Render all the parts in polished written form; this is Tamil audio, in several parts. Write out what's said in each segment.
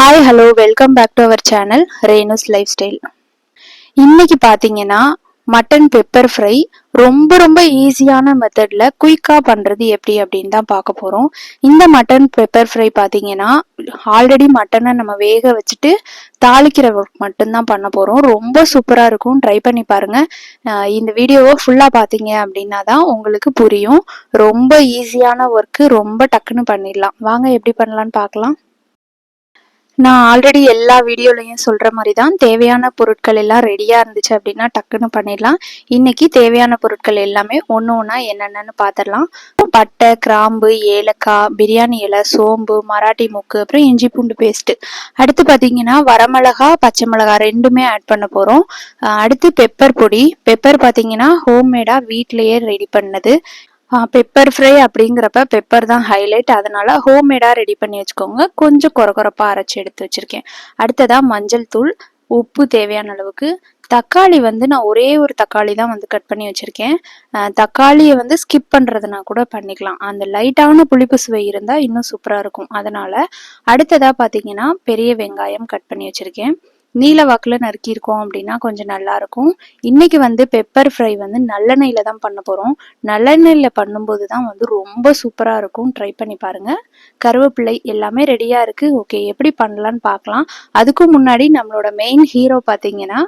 Hi hello welcome back to our channel Renu's life style. இன்னைக்கு பார்த்தீங்கன்னா மட்டன் பெப்பர் ஃப்ரை ரொம்ப ரொம்ப ஈஸியான மெத்தடில் குயிக்காக பண்ணுறது எப்படி அப்படின்னு தான் பார்க்க போகிறோம். இந்த மட்டன் பெப்பர் ஃப்ரை பார்த்தீங்கன்னா ஆல்ரெடி மட்டனை நம்ம வேக வச்சுட்டு தாளிக்கிற ஒர்க் மட்டும்தான் பண்ண போகிறோம். ரொம்ப சூப்பராக இருக்கும், ட்ரை பண்ணி பாருங்கள். இந்த வீடியோவை ஃபுல்லாக பார்த்தீங்க அப்படின்னா தான் உங்களுக்கு புரியும். ரொம்ப ஈஸியான ஒர்க்கு, ரொம்ப டக்குன்னு பண்ணிடலாம். வாங்க எப்படி பண்ணலான்னு பார்க்கலாம். நான் ஆல்ரெடி எல்லா வீடியோலையும் சொல்கிற மாதிரி தான் தேவையான பொருட்கள் எல்லாம் ரெடியாக இருந்துச்சு அப்படின்னா டக்குன்னு பண்ணிடலாம். இன்னைக்கு தேவையான பொருட்கள் எல்லாமே ஒன்று ஒன்றா என்னென்னு பார்த்துடலாம். பட்டை, கிராம்பு, ஏலக்காய், பிரியாணி இலை, சோம்பு, மராட்டி மூக்கு, அப்புறம் இஞ்சி பூண்டு பேஸ்ட்டு. அடுத்து பார்த்தீங்கன்னா வரமிளகா, பச்சை மிளகா ரெண்டுமே ஆட் பண்ண போகிறோம். அடுத்து பெப்பர் பொடி. பெப்பர் பார்த்தீங்கன்னா ஹோம்மேடாக வீட்டிலையே ரெடி பண்ணது. பெப்பர் ஃப்ரை அப்படிங்கிறப்ப பெப்பர் தான் ஹைலைட், அதனால ஹோம்மேடாக ரெடி பண்ணி வச்சுக்கோங்க. கொஞ்சம் கொரப்பாக அரைச்சி எடுத்து வச்சுருக்கேன். அடுத்ததாக மஞ்சள் தூள், உப்பு தேவையான அளவுக்கு. தக்காளி நான் ஒரே ஒரு தக்காளி தான் கட் பண்ணி வச்சுருக்கேன். தக்காளியை ஸ்கிப் பண்ணுறதுனா கூட பண்ணிக்கலாம். அந்த லைட்டான புளிப்பு சுவை இருந்தால் இன்னும் சூப்பராக இருக்கும். அதனால் அடுத்ததாக பார்த்தீங்கன்னா பெரிய வெங்காயம் கட் பண்ணி வச்சுருக்கேன். நீல வாக்கில் நறுக்கியிருக்கோம் அப்படின்னா கொஞ்சம் நல்லாயிருக்கும். இன்றைக்கி பெப்பர் ஃப்ரை நல்லெண்ணெயில் தான் பண்ண போகிறோம். நல்லெண்ணெயில் பண்ணும்போது தான் ரொம்ப சூப்பராக இருக்கும். ட்ரை பண்ணி பாருங்கள். கருவேப்பிலை எல்லாமே ரெடியாக இருக்குது. ஓகே, எப்படி பண்ணலான்னு பார்க்கலாம். அதுக்கும் முன்னாடி நம்மளோட மெயின் ஹீரோ பார்த்தீங்கன்னா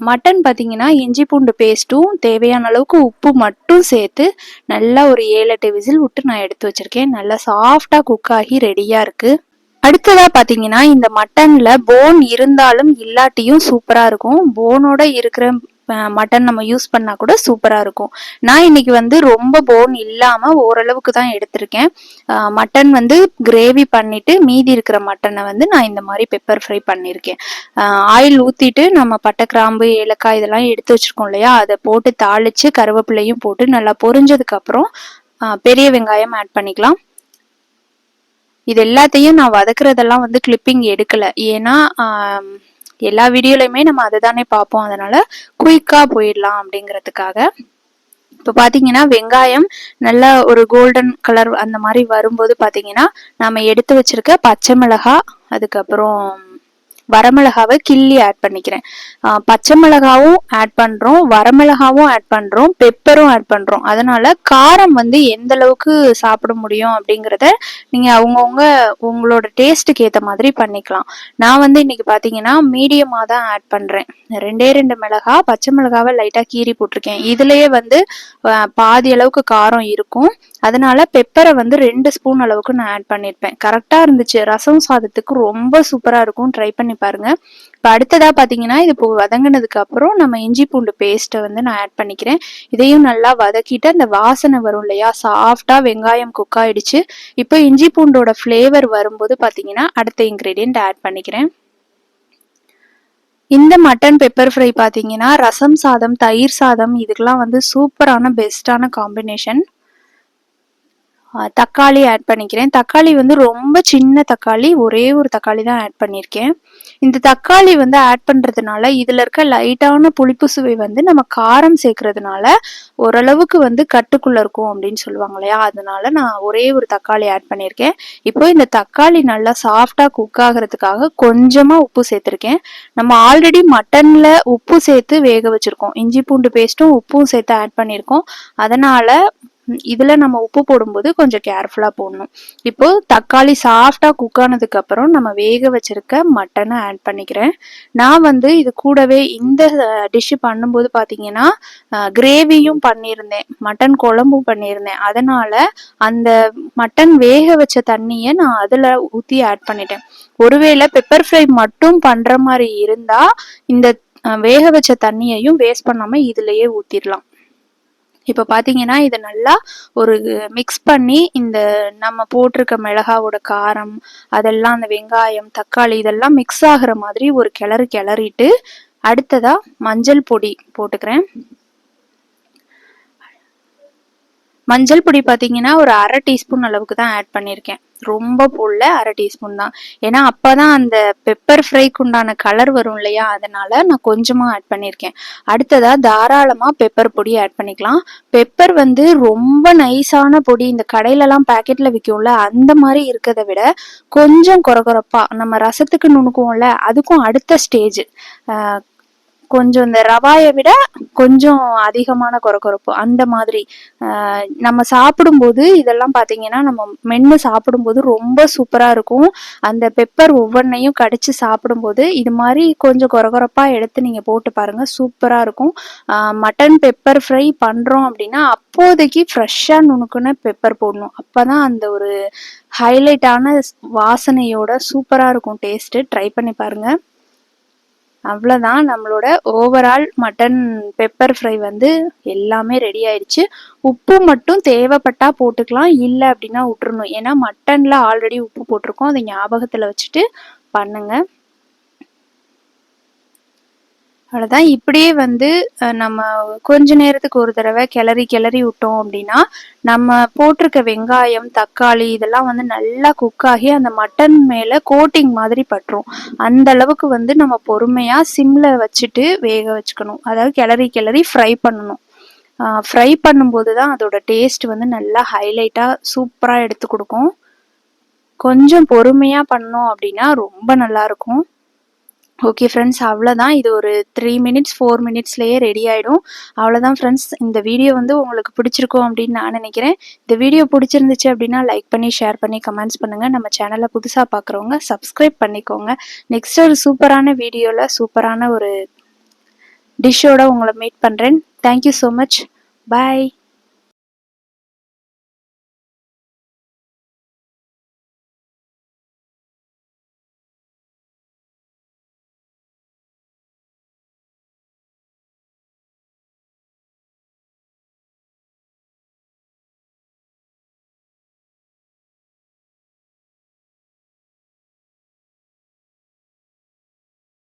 மட்டன் பார்த்தீங்கன்னா இஞ்சி பூண்டு பேஸ்ட்டும் தேவையான அளவுக்கு உப்பு மட்டும் சேர்த்து நல்லா ஒரு 7-8 விசில் விட்டு நான் எடுத்து வச்சுருக்கேன். நல்லா சாஃப்டாக குக் ஆகி ரெடியாக இருக்குது. அடுத்ததா பாத்தீங்கன்னா இந்த மட்டன்ல போன் இருந்தாலும் இல்லாட்டியும் சூப்பரா இருக்கும். போனோட இருக்கிற மட்டன் நம்ம யூஸ் பண்ணா கூட சூப்பரா இருக்கும். நான் இன்னைக்கு ரொம்ப போன் இல்லாம ஓரளவுக்கு தான் எடுத்திருக்கேன். மட்டன் கிரேவி பண்ணிட்டு மீதி இருக்கிற மட்டனை நான் இந்த மாதிரி பெப்பர் ஃப்ரை பண்ணியிருக்கேன். ஆயில் ஊத்திட்டு நம்ம பட்டை, கிராம்பு, ஏலக்காய் இதெல்லாம் எடுத்து வச்சிருக்கோம் இல்லையா, அதை போட்டு தாளிச்சு கருவேப்பிலையும் போட்டு நல்லா பொரிஞ்சதுக்கு அப்புறம் பெரிய வெங்காயம் ஆட் பண்ணிக்கலாம். இது எல்லாத்தையும் நான் வதக்குறதெல்லாம் கிளிப்பிங் எடுக்கல. ஏன்னா எல்லா வீடியோலையுமே நம்ம அதை தானே பார்ப்போம். அதனால குயிக்கா போயிடலாம் அப்படிங்கிறதுக்காக. இப்போ பார்த்தீங்கன்னா வெங்காயம் நல்லா ஒரு கோல்டன் கலர் அந்த மாதிரி வரும்போது பார்த்தீங்கன்னா நம்ம எடுத்து வச்சிருக்க பச்சை மிளகாய், அதுக்கப்புறம் வரமிளகாவை கிள்ளி ஆட் பண்ணிக்கிறேன். பச்சை மிளகாவும் ஆட் பண்றோம், வரமிளகாவும் ஆட் பண்றோம், பெப்பரும் ஆட் பண்றோம். அதனால காரம் எந்த அளவுக்கு சாப்பிட முடியும் அப்படிங்கிறத நீங்க அவங்கவுங்க உங்களோட டேஸ்ட்டுக்கு ஏற்ற மாதிரி பண்ணிக்கலாம். நான் இன்னைக்கு பாத்தீங்கன்னா மீடியமா தான் ஆட் பண்றேன். 2 மிளகா, பச்சை மிளகாவை லைட்டா கீறி போட்டிருக்கேன். இதுலயே பாதி அளவுக்கு காரம் இருக்கும். அதனால பெப்பரை 2 ஸ்பூன் அளவுக்கு நான் ஆட் பண்ணிருப்பேன். கரெக்டா இருந்துச்சு. ரசம் சாதத்துக்கு ரொம்ப சூப்பரா இருக்கும். ட்ரை பண்ணி பாருங்க. இப்போ அடுத்ததா பாத்தீங்கன்னா இது இப்போ வதங்கினதுக்கு அப்புறம் நம்ம இஞ்சி பூண்டு பேஸ்ட்டை நான் ஆட் பண்ணிக்கிறேன். இதையும் நல்லா வதக்கிட்டு அந்த வாசனை வரும் இல்லையா, சாஃப்டா வெங்காயம் குக் ஆயிடுச்சு. இப்போ இஞ்சி பூண்டோட ஃப்ளேவர் வரும்போது பாத்தீங்கன்னா அடுத்த இன்கிரீடியன்ட் ஆட் பண்ணிக்கிறேன். இந்த மட்டன் பெப்பர் ஃப்ரை பார்த்தீங்கன்னா ரசம் சாதம், தயிர் சாதம் இதுக்கெல்லாம் சூப்பரான பெஸ்டான காம்பினேஷன். தக்காளி ஆட் பண்ணிக்கிறேன். தக்காளி ரொம்ப சின்ன தக்காளி, ஒரே ஒரு தக்காளி தான் ஆட் பண்ணியிருக்கேன். இந்த தக்காளி ஆட் பண்ணுறதுனால இதில் இருக்க லைட்டான புளிப்பு சுவை நம்ம காரம் சேர்க்கறதுனால ஓரளவுக்கு கட்டுக்குள்ளே இருக்கும் அப்படின்னு சொல்லுவாங்க இல்லையா, அதனால நான் ஒரே ஒரு தக்காளி ஆட் பண்ணியிருக்கேன். இப்போ இந்த தக்காளி நல்லா சாஃப்டாக குக் ஆகிறதுக்காக கொஞ்சமாக உப்பு சேர்த்துருக்கேன். நம்ம ஆல்ரெடி மட்டனில் உப்பு சேர்த்து வேக வச்சுருக்கோம். இஞ்சி பூண்டு பேஸ்ட்டும் உப்பும் சேர்த்து ஆட் பண்ணியிருக்கோம். அதனால் இதுல நம்ம உப்பு போடும்போது கொஞ்சம் கேர்ஃபுல்லா போடணும். இப்போ தக்காளி சாஃப்டா குக் ஆனதுக்கு அப்புறம் நம்ம வேக வச்சிருக்க மட்டனை ஆட் பண்ணிக்கிறேன். நான் இது கூடவே இந்த டிஷ் பண்ணும்போது பாத்தீங்கன்னா கிரேவியும் பண்ணியிருந்தேன், மட்டன் குழம்பும் பண்ணியிருந்தேன். அதனால அந்த மட்டன் வேக வச்ச தண்ணியை நான் அதுல ஊத்தி ஆட் பண்ணிட்டேன். ஒருவேளை பெப்பர் ஃப்ரை மட்டும் பண்ற மாதிரி இருந்தா இந்த வேக வச்ச தண்ணியையும் வேஸ்ட் பண்ணாம இதுலயே ஊத்திடலாம். இப்போ பார்த்தீங்கன்னா இதை நல்லா ஒரு மிக்ஸ் பண்ணி இந்த நம்ம போட்டிருக்க மிளகாவோட காரம் அதெல்லாம் அந்த வெங்காயம், தக்காளி இதெல்லாம் மிக்ஸ் ஆகிற மாதிரி ஒரு கிளறிட்டு அடுத்ததா மஞ்சள் பொடி போட்டுக்கிறேன். மஞ்சள் பொடி பார்த்தீங்கன்னா ஒரு 1/2 டீஸ்பூன் அளவுக்கு தான் ஆட் பண்ணியிருக்கேன். ரொம்ப போடல, 1/2 டீஸ்பூன் தான். ஏன்னா அப்பதான் அந்த பெப்பர் ஃப்ரைக்கு உண்டான கலர் வரும் இல்லையா, அதனால நான் கொஞ்சமா ஆட் பண்ணியிருக்கேன். அடுத்ததா தாராளமா பெப்பர் பொடி ஆட் பண்ணிக்கலாம். பெப்பர் வந்து ரொம்ப நைஸான பொடி, இந்த கடையிலலாம் பேக்கெட்ல விற்கும்ல அந்த மாதிரி இருக்கிறத விட கொஞ்சம் கொரகொரப்பா, நம்ம ரசத்துக்கு நுணுக்குவோம்ல அதுக்கும் அடுத்த ஸ்டேஜ், கொஞ்சம் இந்த ரவாயை விட கொஞ்சம் அதிகமான கொரகொரப்பு அந்த மாதிரி. நம்ம சாப்பிடும்போது இதெல்லாம் பார்த்தீங்கன்னா நம்ம மென்று சாப்பிடும்போது ரொம்ப சூப்பராக இருக்கும். அந்த பெப்பர் ஒவ்வொன்றையும் கடிச்சு சாப்பிடும்போது இது மாதிரி கொஞ்சம் கொரகொரப்பா எடுத்து நீங்கள் போட்டு பாருங்க, சூப்பராக இருக்கும். மட்டன் பெப்பர் ஃப்ரை பண்ணுறோம் அப்படின்னா அப்போதைக்கு ஃப்ரெஷ்ஷாக நுணுக்குன பெப்பர் போடணும். அப்போ தான் அந்த ஒரு ஹைலைட்டான வாசனையோட சூப்பராக இருக்கும் டேஸ்ட்டு. ட்ரை பண்ணி பாருங்கள். அவ்வளோதான், நம்மளோட ஓவரால் மட்டன் பெப்பர் ஃப்ரை வந்து எல்லாமே ரெடி ஆயிடுச்சு. உப்பு மட்டும் தேவைப்பட்டா போட்டுக்கலாம், இல்லை அப்படின்னா விட்டுறணும். ஏன்னா மட்டனில் ஆல்ரெடி உப்பு போட்டிருக்கோம், அதை ஞாபகத்தில் வச்சுட்டு பண்ணுங்க. அவ்வளோதான். இப்படியே வந்து நம்ம கொஞ்ச நேரத்துக்கு ஒரு தடவை கிளறி கிளறி விட்டோம் அப்படின்னா நம்ம போட்டிருக்க வெங்காயம் தக்காளி இதெல்லாம் வந்து நல்லா குக் ஆகி அந்த மட்டன் மேலே கோட்டிங் மாதிரி பட்டுரும். அந்த அளவுக்கு வந்து நம்ம பொறுமையாக சிம்மில் வச்சுட்டு வேக வச்சுக்கணும். அதாவது கிளறி கிளறி ஃப்ரை பண்ணணும். ஃப்ரை பண்ணும்போது தான் அதோட டேஸ்ட் வந்து நல்லா ஹைலைட்டாக சூப்பராக எடுத்து கொடுக்கும். கொஞ்சம் பொறுமையாக பண்ணோம் அப்படின்னா ரொம்ப நல்லாயிருக்கும். ஓகே ஃப்ரெண்ட்ஸ், அவ்வளோதான். இது ஒரு 3 மினிட்ஸ் 4 மினிட்ஸ்லேயே ரெடி ஆகிடும். அவ்வளோதான் ஃப்ரெண்ட்ஸ், இந்த வீடியோ வந்து உங்களுக்கு பிடிச்சிருக்கும் அப்படின்னு நான் நினைக்கிறேன். இந்த வீடியோ பிடிச்சிருந்துச்சு அப்படின்னா லைக் பண்ணி ஷேர் பண்ணி கமெண்ட்ஸ் பண்ணுங்கள். நம்ம சேனலை புதுசாக பார்க்குறவங்க சப்ஸ்கிரைப் பண்ணிக்கோங்க. நெக்ஸ்ட் ஒரு சூப்பரான வீடியோவில் சூப்பரான ஒரு டிஷ்ஷோட உங்களை மீட் பண்ணுறேன். Thank you so much. பாய்.